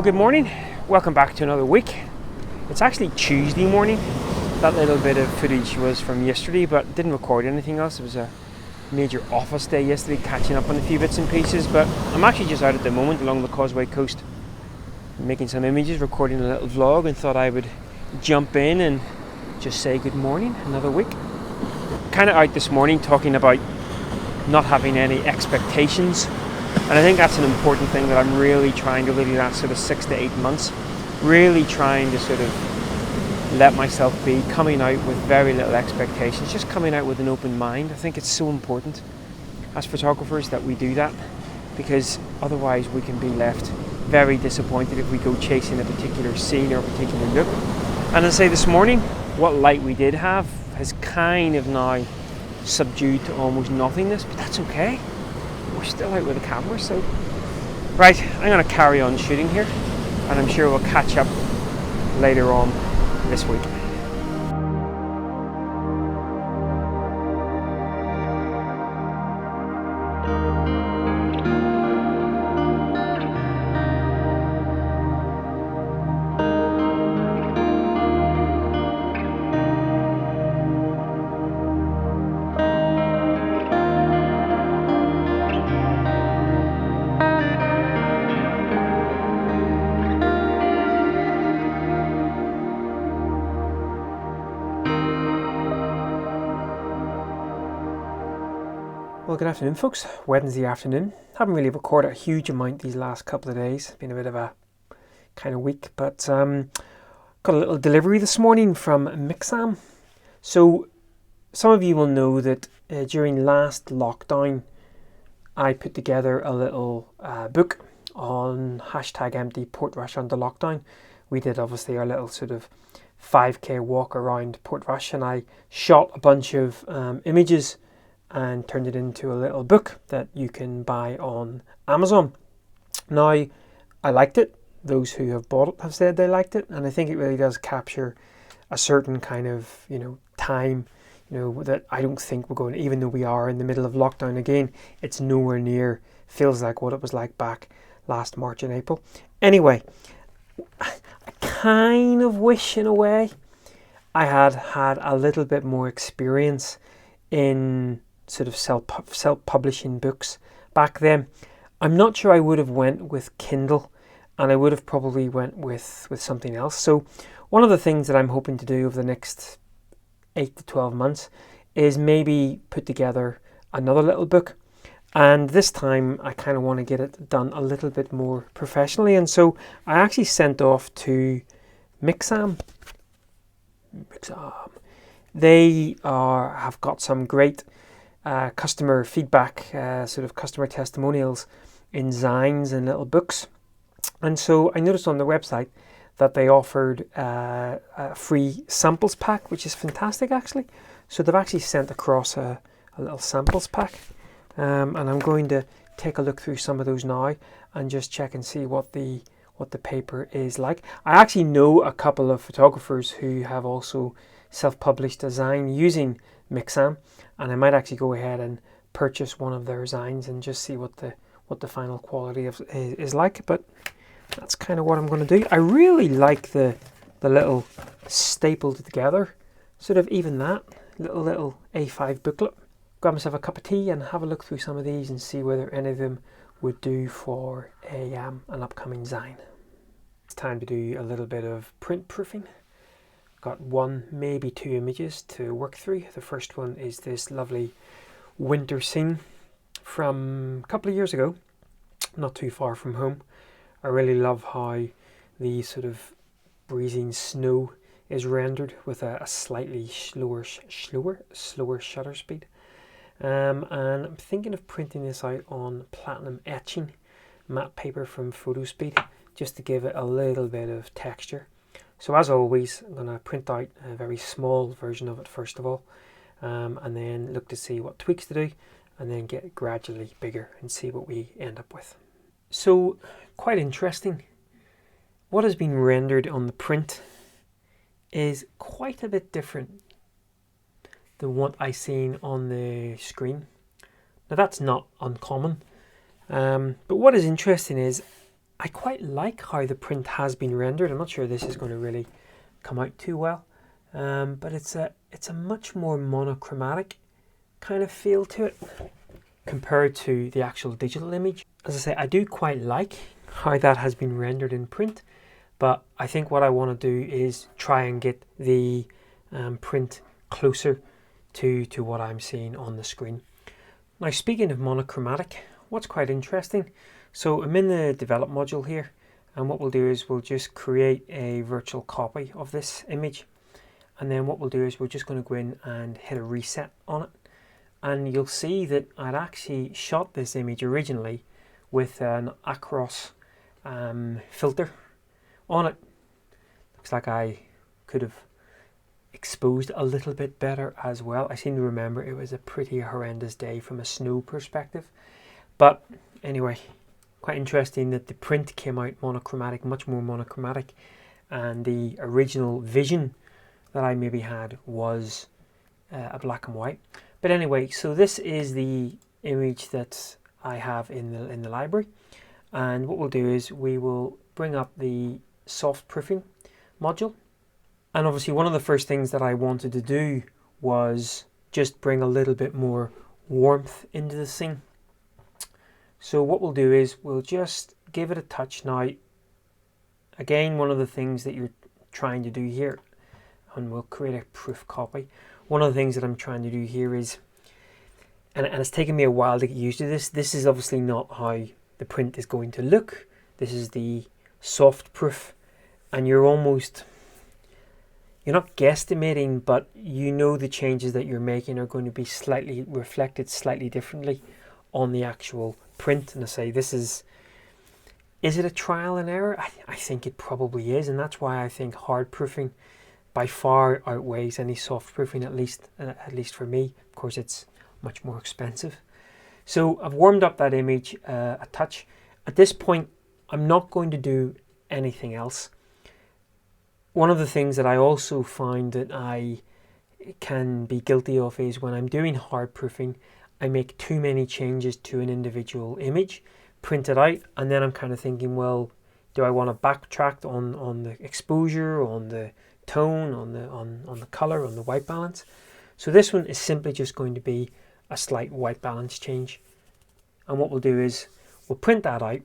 Well, good morning. Welcome back to another week. It's actually Tuesday morning. That little bit of footage was from yesterday, but didn't record anything else. It was a major office day yesterday, catching up on a few bits and pieces, but I'm actually just out at the moment along the Causeway coast making some images, recording a little vlog, and thought I would jump in and just say good morning, another week. Kind of out this morning talking about not having any expectations, and I think that's an important thing that I'm really trying to really last sort of 6 to 8 months, really trying to sort of let myself be, coming out with very little expectations, just coming out with an open mind. I think it's so important as photographers that we do that, because otherwise we can be left very disappointed if we go chasing a particular scene or a particular look. And as I say, this morning, what light we did have has kind of now subdued to almost nothingness, but that's okay. We're still out with the camera, so right, I'm going to carry on shooting here, and I'm sure we'll catch up later on this week. Well, good afternoon, folks. Wednesday afternoon. Haven't really recorded a huge amount these last couple of days. Been a bit of a kind of week, but got a little delivery this morning from Mixam. So some of you will know that during last lockdown, I put together a little book on #empty Portrush under lockdown. We did obviously our little sort of 5k walk around Portrush, and I shot a bunch of images and turned it into a little book that you can buy on Amazon. Now, I liked it. Those who have bought it have said they liked it, and I think it really does capture a certain kind of, time, that I don't think we're going, even though we are in the middle of lockdown again, it's nowhere near, feels like what it was like back last March and April. Anyway, I kind of wish in a way I had had a little bit more experience in sort of self-publishing books back then. I'm not sure I would have went with Kindle, and I would have probably went with something else. So one of the things that I'm hoping to do over the next 8 to 12 months is maybe put together another little book, and this time I kind of want to get it done a little bit more professionally. And so I actually sent off to Mixam. They have got some great customer feedback, sort of customer testimonials in Zines and little books. And so I noticed on their website that they offered a free samples pack, which is fantastic actually. So they've actually sent across a little samples pack, and I'm going to take a look through some of those now and just check and see what the paper is like. I actually know a couple of photographers who have also self-published a Zine using Mixam, and I might actually go ahead and purchase one of their Zines and just see what the final quality is like. But that's kind of what I'm going to do. I really like the little stapled together, sort of even that little A5 booklet. Grab myself a cup of tea and have a look through some of these and see whether any of them would do for an upcoming Zine. It's time to do a little bit of print proofing. Got one, maybe two images to work through. The first one is this lovely winter scene from a couple of years ago, not too far from home. I really love how the sort of breezing snow is rendered with a slightly slower shutter speed. And I'm thinking of printing this out on platinum etching matte paper from PhotoSpeed, just to give it a little bit of texture. So as always, I'm going to print out a very small version of it first of all, and then look to see what tweaks to do, and then get gradually bigger and see what we end up with. So quite interesting. What has been rendered on the print is quite a bit different than what I seen on the screen. Now that's not uncommon, but what is interesting is I quite like how the print has been rendered. I'm not sure this is going to really come out too well, but it's a much more monochromatic kind of feel to it compared to the actual digital image. As I say, I do quite like how that has been rendered in print, but I think what I want to do is try and get the print closer to what I'm seeing on the screen. Now, speaking of monochromatic, what's quite interesting, so I'm in the develop module here, and what we'll do is we'll just create a virtual copy of this image, and then what we'll do is we're just going to go in and hit a reset on it, and you'll see that I'd actually shot this image originally with an across filter on it. Looks like I could have exposed a little bit better as well. I seem to remember it was a pretty horrendous day from a snow perspective, but anyway, quite interesting that the print came out monochromatic, much more monochromatic, and the original vision that I maybe had was a black and white. But anyway, so this is the image that I have in the library, and what we'll do is we will bring up the soft proofing module, and obviously one of the first things that I wanted to do was just bring a little bit more warmth into the scene. So what we'll do is we'll just give it a touch. Now, again, one of the things that you're trying to do here, and we'll create a proof copy. One of the things that I'm trying to do here is, and it's taken me a while to get used to this. This is obviously not how the print is going to look. This is the soft proof, and you're not guesstimating, but you know the changes that you're making are going to be slightly reflected slightly differently on the actual print. And I say, is it a trial and error? I think it probably is, and that's why I think hard proofing by far outweighs any soft proofing, at least for me. Of course, it's much more expensive. So I've warmed up that image a touch. At this point, I'm not going to do anything else. One of the things that I also find that I can be guilty of is when I'm doing hard proofing, I make too many changes to an individual image, print it out, and then I'm kind of thinking, well, do I want to backtrack on the exposure, on the tone, on the color, on the white balance? So this one is simply just going to be a slight white balance change. And what we'll do is we'll print that out,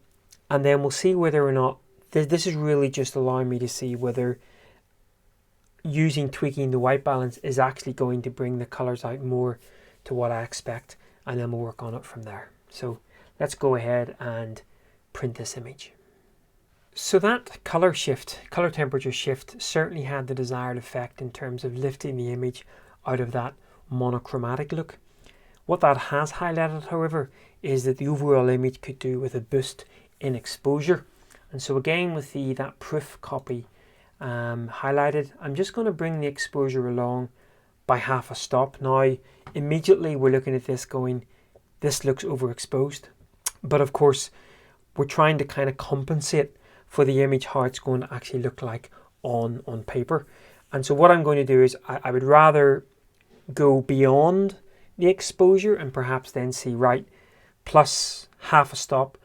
and then we'll see whether or not this is really just allowing me to see whether tweaking the white balance is actually going to bring the colors out more to what I expect, and then we'll work on it from there. So let's go ahead and print this image. So that color temperature shift certainly had the desired effect in terms of lifting the image out of that monochromatic look. What that has highlighted, however, is that the overall image could do with a boost in exposure. And so again, with that proof copy highlighted, I'm just going to bring the exposure along by half a stop. Now, immediately we're looking at this going, this looks overexposed. But of course, we're trying to kind of compensate for the image how it's going to actually look like on paper. And so what I'm going to do is I would rather go beyond the exposure and perhaps then see, right, plus half a stop,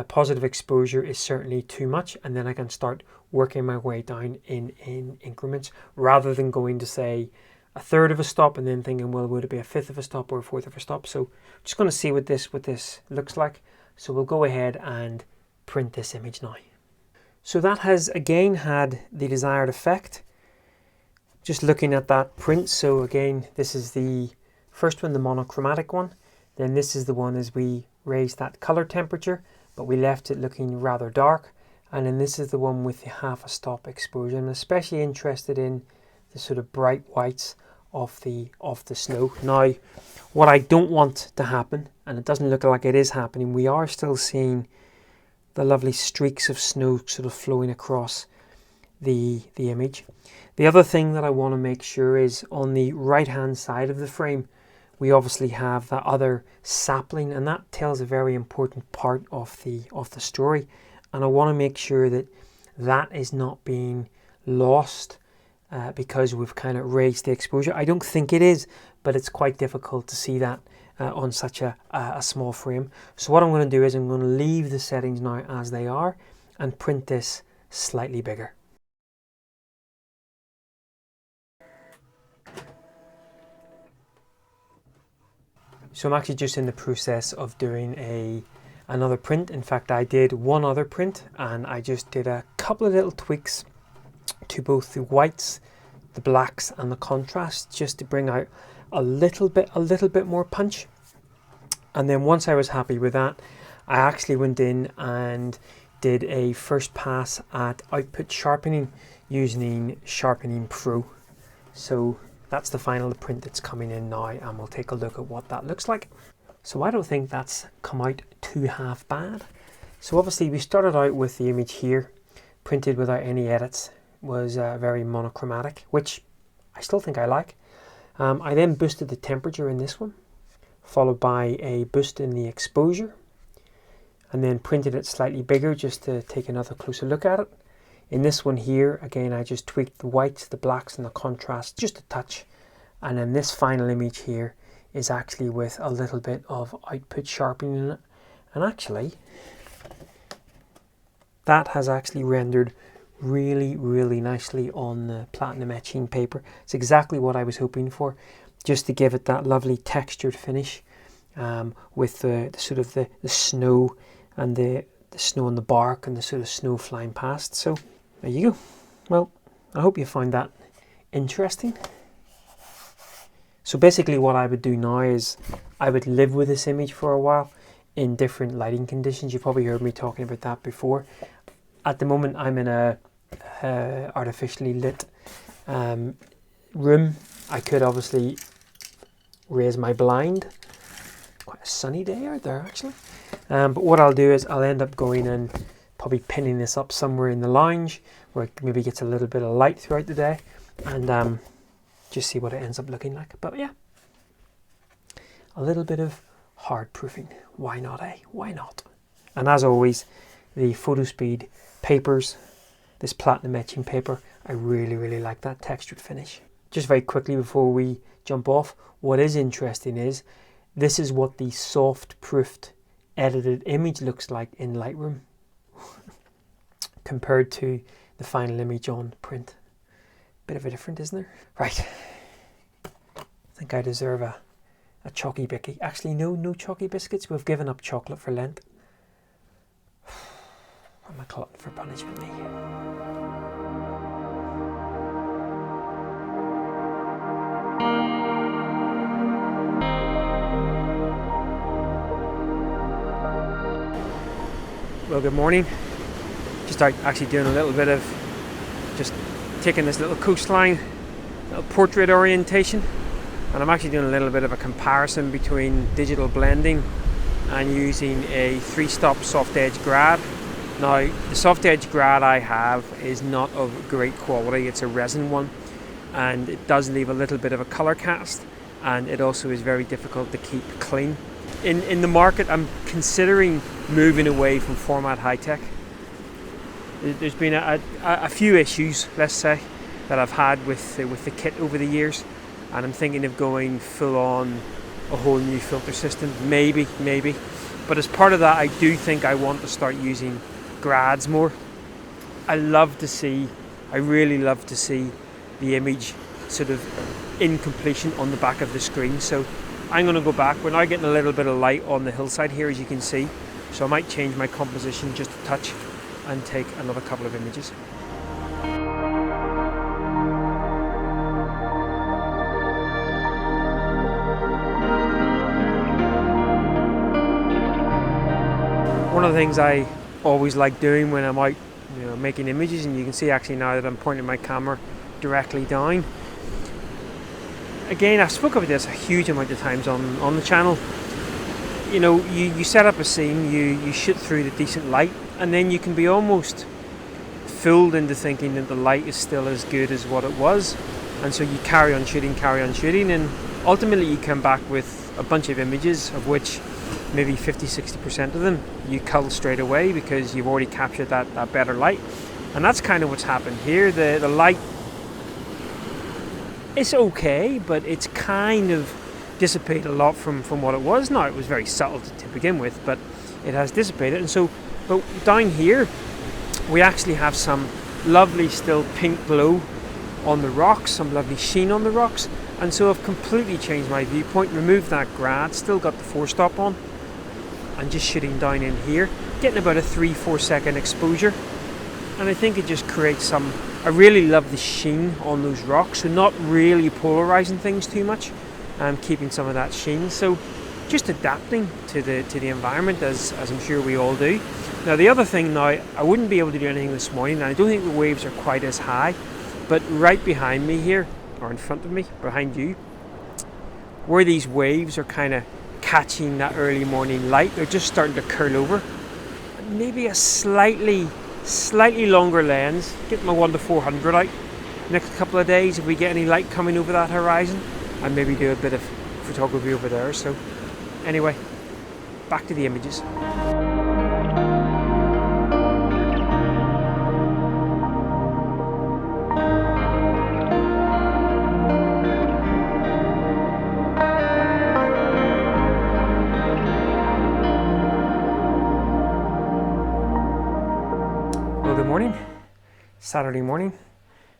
positive exposure is certainly too much, and then I can start working my way down in increments, rather than going to say a third of a stop and then thinking, well, would it be a fifth of a stop or a fourth of a stop? So just going to see what this looks like. So we'll go ahead and print this image now. So that has again had the desired effect. Just looking at that print, so again, this is the first one, the monochromatic one. Then this is the one as we raised that color temperature, but we left it looking rather dark. And then this is the one with the half a stop exposure. I'm especially interested in the sort of bright whites of the snow. Now, what I don't want to happen, and it doesn't look like it is happening, we are still seeing the lovely streaks of snow sort of flowing across the image. The other thing that I want to make sure is on the right hand side of the frame, we obviously have that other sapling, and that tells a very important part of the story. And I want to make sure that that is not being lost because we've kind of raised the exposure. I don't think it is, but it's quite difficult to see that on such a small frame. So what I'm going to do is I'm going to leave the settings now as they are, and print this slightly bigger. So I'm actually just in the process of doing another print. In fact, I did one other print and I just did a couple of little tweaks to both the whites, the blacks and the contrast, just to bring out a little bit more punch. And then once I was happy with that, I actually went in and did a first pass at output sharpening using Sharpening Pro. So that's the final print that's coming in now, and we'll take a look at what that looks like. So I don't think that's come out too half bad. So obviously we started out with the image here, printed without any edits, was very monochromatic, which I still think I like. I then boosted the temperature in this one, followed by a boost in the exposure, and then printed it slightly bigger just to take another closer look at it. In this one here, again, I just tweaked the whites, the blacks and the contrast just a touch. And then this final image here is actually with a little bit of output sharpening in it. And actually, that has actually rendered really, really nicely on the platinum etching paper. It's exactly what I was hoping for, just to give it that lovely textured finish with the sort of the snow and the snow on the bark and the sort of snow flying past. So there you go. Well, I hope you find that interesting. So basically what I would do now is I would live with this image for a while in different lighting conditions. You've probably heard me talking about that before. At the moment I'm in a artificially lit room. I could obviously raise my blind. Quite a sunny day out there actually. But what I'll do is I'll end up going and probably pinning this up somewhere in the lounge where it maybe gets a little bit of light throughout the day, and just see what it ends up looking like. But yeah, a little bit of hard proofing. Why not, eh? Why not? And as always, the photo speed papers, this platinum etching paper, I really, really like that textured finish. Just very quickly before we jump off, what is interesting is this is what the soft proofed edited image looks like in Lightroom compared to the final image on print. Bit of a difference, isn't there? Right. I think I deserve a chalky bicky. Actually, no chalky biscuits. We've given up chocolate for Lent. I'm a glutton for punishment, me. Well, good morning. Just actually doing a little bit of just taking this little coastline, little portrait orientation, and I'm actually doing a little bit of a comparison between digital blending and using a 3-stop soft edge grad. Now, the soft edge grad I have is not of great quality. It's a resin one, and it does leave a little bit of a color cast, and it also is very difficult to keep clean. In the market, I'm considering moving away from format high tech. There's been a few issues, let's say, that I've had with the kit over the years, and I'm thinking of going full on a whole new filter system, maybe. But as part of that, I do think I want to start using grads more. I really love to see the image sort of in completion on the back of the screen. So I'm going to go back. We're now getting a little bit of light on the hillside here, as you can see. So I might change my composition just a touch and take another couple of images. One of the things I always like doing when I'm out, making images, and you can see actually now that I'm pointing my camera directly down. Again, I've spoken about this a huge amount of times on the channel. You set up a scene, you shoot through the decent light, and then you can be almost fooled into thinking that the light is still as good as what it was, and so you carry on shooting, and ultimately you come back with a bunch of images, of which maybe 50-60% of them you cull straight away because you've already captured that better light. And that's kind of what's happened here. The light is okay, but it's kind of dissipated a lot from what it was. Now, it was very subtle to begin with, but it has dissipated. And so, but down here, we actually have some lovely still pink glow on the rocks, some lovely sheen on the rocks, and so I've completely changed my viewpoint, removed that grad, still got the 4-stop on, and just shooting down in here, getting about a 3-4 second exposure, and I think it just creates some, I really love the sheen on those rocks, so not really polarizing things too much, keeping some of that sheen, so just adapting to the environment as I'm sure we all do. Now the other thing now, I wouldn't be able to do anything this morning, and I don't think the waves are quite as high, but right behind me here, or in front of me, behind you, where these waves are kind of catching that early morning light, they're just starting to curl over. Maybe a slightly longer lens, get my 1-400 out. Next couple of days, if we get any light coming over that horizon, and maybe do a bit of photography over there. So anyway, back to the images. Well, good morning. Saturday morning.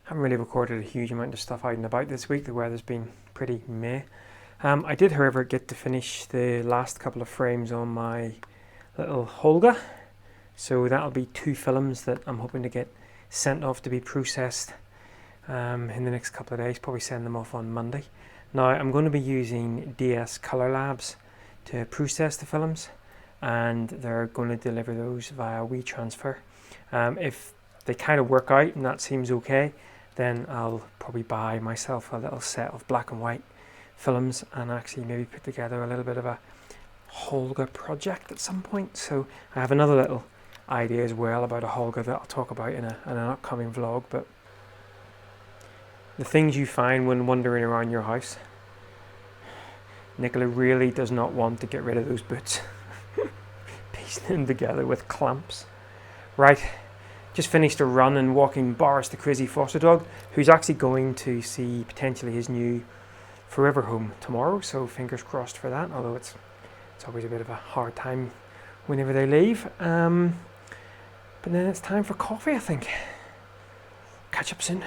Haven't really recorded a huge amount of stuff out and about this week. The weather's been pretty meh. I did, however, get to finish the last couple of frames on my little Holga. So that'll be 2 films that I'm hoping to get sent off to be processed in the next couple of days. Probably send them off on Monday. Now, I'm going to be using DS Color Labs to process the films, and they're going to deliver those via WeTransfer. If they kind of work out and that seems okay, then I'll probably buy myself a little set of black and white films and actually maybe put together a little bit of a Holga project at some point. So I have another little idea as well about a Holga that I'll talk about in an upcoming vlog. But the things you find when wandering around your house, Nicola really does not want to get rid of those boots. Piecing them together with clamps. Right, just finished a run and walking Boris the crazy foster dog, who's actually going to see potentially his new forever home tomorrow, so fingers crossed for that, although it's always a bit of a hard time whenever they leave. But then it's time for coffee, I think. Catch up soon.